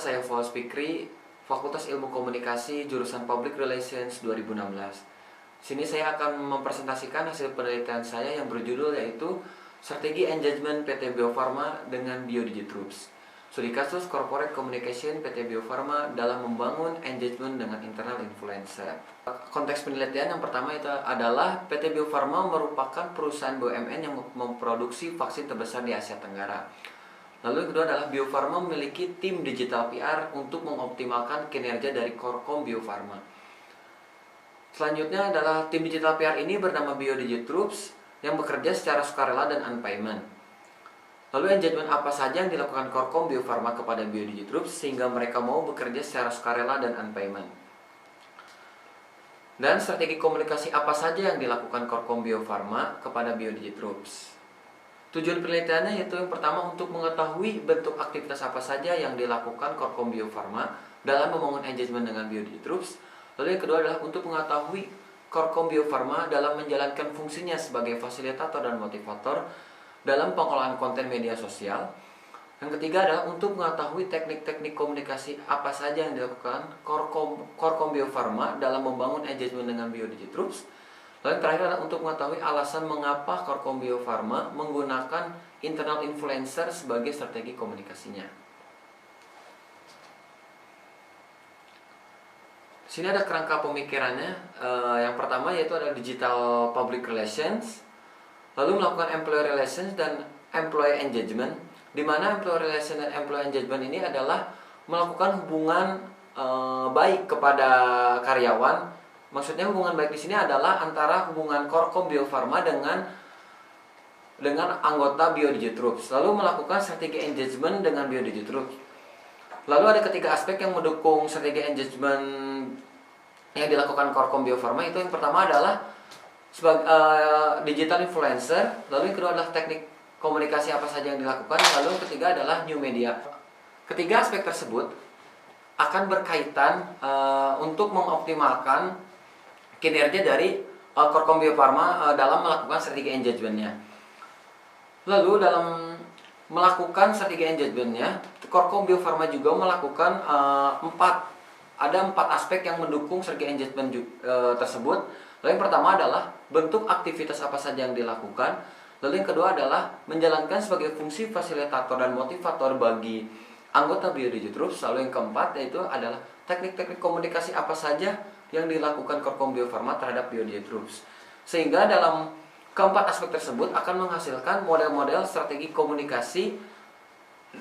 saya Fauzi Fikri, Fakultas Ilmu Komunikasi, jurusan Public Relations 2016. Sini saya akan mempresentasikan hasil penelitian saya yang berjudul yaitu Strategi Engagement PT Bio Farma dengan BioDigitroops. Studi kasus Corporate Communication PT Bio Farma dalam membangun engagement dengan internal influencer. Konteks penelitian yang pertama itu adalah PT Bio Farma merupakan perusahaan BUMN yang memproduksi vaksin terbesar di Asia Tenggara. Lalu yang kedua adalah Bio Farma memiliki tim digital PR untuk mengoptimalkan kinerja dari Korkom Bio Farma. Selanjutnya adalah tim digital PR ini bernama BioDigitroops yang bekerja secara sukarela dan unpayment. Lalu engagement apa saja yang dilakukan Korkom Bio Farma kepada BioDigitroops sehingga mereka mau bekerja secara sukarela dan unpayment. Dan strategi komunikasi apa saja yang dilakukan Korkom Bio Farma kepada BioDigitroops. Tujuan penelitiannya yaitu yang pertama untuk mengetahui bentuk aktivitas apa saja yang dilakukan Korkom Bio Farma dalam membangun engagement dengan BioDigitroops. Lalu yang kedua adalah untuk mengetahui Korkom Bio Farma dalam menjalankan fungsinya sebagai fasilitator dan motivator dalam pengelolaan konten media sosial. Yang ketiga adalah untuk mengetahui teknik-teknik komunikasi apa saja yang dilakukan Korkom Bio Farma dalam membangun engagement dengan BioDigitroops. Lalu yang terakhir adalah untuk mengetahui alasan mengapa Korkom Bio Farma menggunakan internal influencer sebagai strategi komunikasinya. Sini ada kerangka pemikirannya. Yang pertama yaitu ada digital public relations, lalu melakukan employee relations dan employee engagement, di mana employee relations dan employee engagement ini adalah melakukan hubungan baik kepada karyawan. Maksudnya hubungan baik di sini adalah antara hubungan Korkom Bio Farma dengan anggota BioDigitroops, lalu melakukan strategi engagement dengan BioDigitroops. Lalu ada ketiga aspek yang mendukung strategi engagement yang dilakukan Korkom Bio Farma. Itu yang pertama adalah sebagai digital influencer, lalu yang kedua adalah teknik komunikasi apa saja yang dilakukan, lalu yang ketiga adalah new media. Ketiga aspek tersebut akan berkaitan untuk mengoptimalkan kinerja dari Korkom Bio Farma dalam melakukan strategi engagementnya. Lalu dalam melakukan strategi engagementnya, Korkom Bio Farma juga melakukan empat aspek yang mendukung strategi engagement tersebut. Lalu yang pertama adalah bentuk aktivitas apa saja yang dilakukan. Lalu yang kedua adalah menjalankan sebagai fungsi fasilitator dan motivator bagi anggota BioDigitroops. Lalu yang keempat yaitu adalah teknik-teknik komunikasi apa saja yang dilakukan Korkom Bio Farma terhadap BioDigitroops. Sehingga dalam keempat aspek tersebut akan menghasilkan model-model strategi komunikasi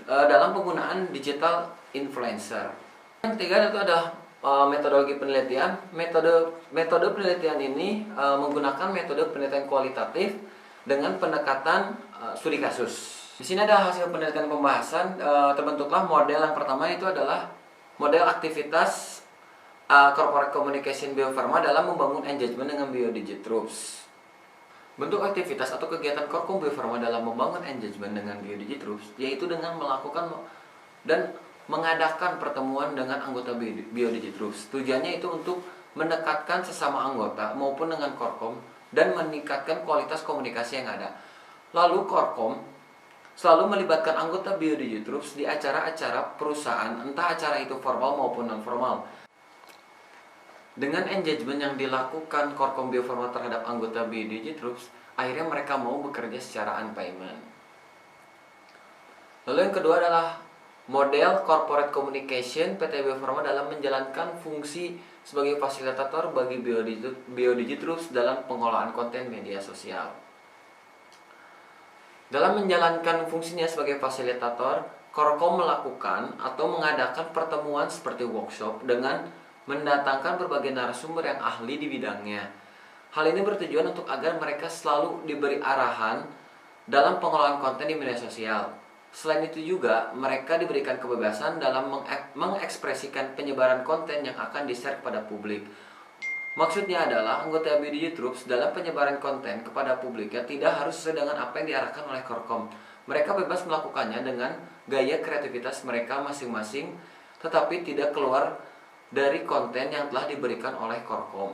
dalam penggunaan digital influencer. Yang ketiga itu adalah metodologi penelitian. Metode penelitian ini menggunakan metode penelitian kualitatif dengan pendekatan studi kasus. Di sini ada hasil penelitian pembahasan. Terbentuklah model yang pertama itu adalah model aktivitas Corporate Communication Bio Farma dalam membangun engagement dengan BioDigitroops. Bentuk aktivitas atau kegiatan Korkom Bio Farma dalam membangun engagement dengan BioDigitroops yaitu dengan melakukan dan mengadakan pertemuan dengan anggota BioDigitroops. Tujuannya itu untuk mendekatkan sesama anggota maupun dengan Korkom dan meningkatkan kualitas komunikasi yang ada. Lalu Korkom selalu melibatkan anggota BioDigitroops di acara-acara perusahaan, entah acara itu formal maupun non-formal. Dengan engagement yang dilakukan Korkom Bio Farma terhadap anggota BioDigitroops, akhirnya mereka mau bekerja secara unpayment. Lalu yang kedua adalah model corporate communication PT Bio Farma dalam menjalankan fungsi sebagai fasilitator bagi BioDigitroops dalam pengolahan konten media sosial. Dalam menjalankan fungsinya sebagai fasilitator, Korkom melakukan atau mengadakan pertemuan seperti workshop dengan mendatangkan berbagai narasumber yang ahli di bidangnya. Hal ini bertujuan untuk agar mereka selalu diberi arahan dalam pengelolaan konten di media sosial. Selain itu juga, mereka diberikan kebebasan dalam mengekspresikan penyebaran konten yang akan di-share kepada publik. Maksudnya adalah anggota BioDigitroops dalam penyebaran konten kepada publiknya tidak harus sesuai dengan apa yang diarahkan oleh Korkom. Mereka bebas melakukannya dengan gaya kreativitas mereka masing-masing, tetapi tidak keluar dari konten yang telah diberikan oleh Korkom.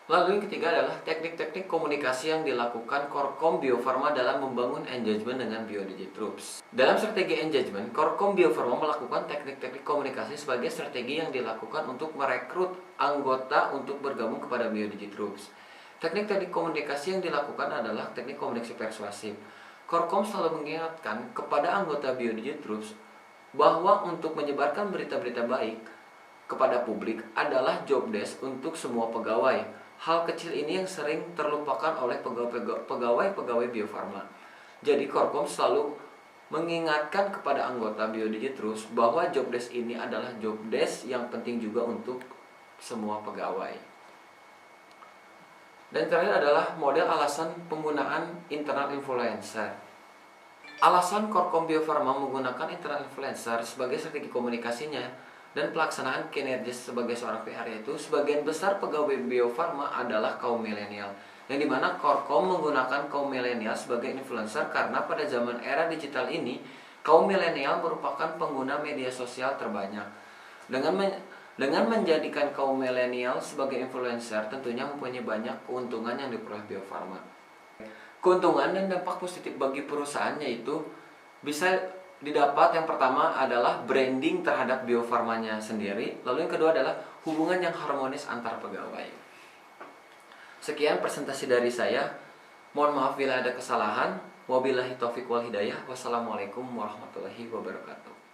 Lalu yang ketiga adalah teknik-teknik komunikasi yang dilakukan Korkom Bio Farma dalam membangun engagement dengan BioDigi Troops. Dalam strategi engagement, Korkom Bio Farma melakukan teknik-teknik komunikasi sebagai strategi yang dilakukan untuk merekrut anggota untuk bergabung kepada BioDigi Troops. Teknik-teknik komunikasi yang dilakukan adalah teknik komunikasi persuasif. Korkom selalu mengingatkan kepada anggota BioDigi Troops bahwa untuk menyebarkan berita-berita baik kepada publik adalah job desk untuk semua pegawai. Hal kecil ini yang sering terlupakan oleh pegawai-pegawai Bio Farma. Jadi Korkom selalu mengingatkan kepada anggota BioDigi Troops bahwa job desk ini adalah job desk yang penting juga untuk semua pegawai. Dan terakhir adalah model alasan penggunaan internal influencer. Alasan Korkom Bio Farma menggunakan internal influencer sebagai strategi komunikasinya dan pelaksanaan kinerja sebagai seorang PR yaitu sebagian besar pegawai Bio Farma adalah kaum milenial, yang dimana Korkom menggunakan kaum milenial sebagai influencer karena pada zaman era digital ini kaum milenial merupakan pengguna media sosial terbanyak. Dengan menjadikan kaum milenial sebagai influencer tentunya mempunyai banyak keuntungan yang diperoleh Bio Farma. Keuntungan dan dampak positif bagi perusahaan yaitu bisa didapat, yang pertama adalah branding terhadap Bio Farmanya sendiri. Lalu yang kedua adalah hubungan yang harmonis antar pegawai. Sekian presentasi dari saya. Mohon maaf bila ada kesalahan. Wabillahi taufiq wal hidayah. Wassalamualaikum warahmatullahi wabarakatuh.